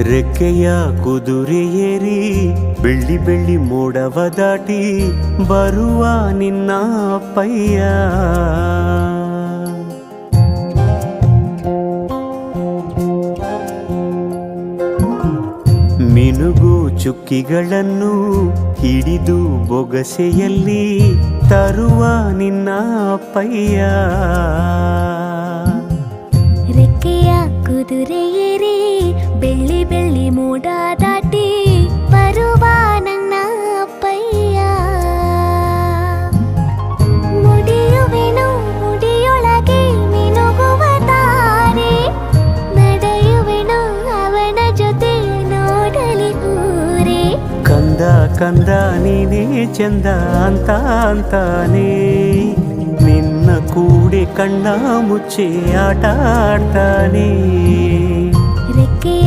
ರೆಕ್ಕೆಯ ಕುದುರೆ ಏರಿ ಬೆಳ್ಳಿ ಬೆಳ್ಳಿ ಮೋಡವ ದಾಟಿ ಬರುವ ನಿನ್ನ ಅಪ್ಪಯ್ಯ. ಮಿನುಗು ಚುಕ್ಕಿಗಳನ್ನು ಹಿಡಿದು ಬೊಗಸೆಯಲ್ಲಿ ತರುವ ನಿನ್ನ ಅಪ್ಪಯ್ಯ. ರೆಕ್ಕೆಯ ಕುದುರೆ ಏರಿ ಬೆಳ್ಳಿ ಬೆಳ್ಳಿ ಮೋಡ ದಾಟಿ ಬರುವ ನನ್ನ ಅಪ್ಪಯ್ಯ. ಮುಡಿಯುವೆನು ಮುಡಿಯೊಳಗೆ ಮಿನುಗುವ ತಾರೆ, ನಡೆಯುವೆನು ಅವನ ಜೊತೆ ನೋಡಲಿ ಊರೇ. ಕಂದ ಕಂದ ನೀನೇ ಚಂದ ಅಂತ ಅಂತಾನೆ, ನಿನ್ನ ಕೂಡೆ ಕಣ್ಣ ಮುಚ್ಚಿ ಆಟ ಆಡ್ತಾನೆ. ರೆಕ್ಕೆಯ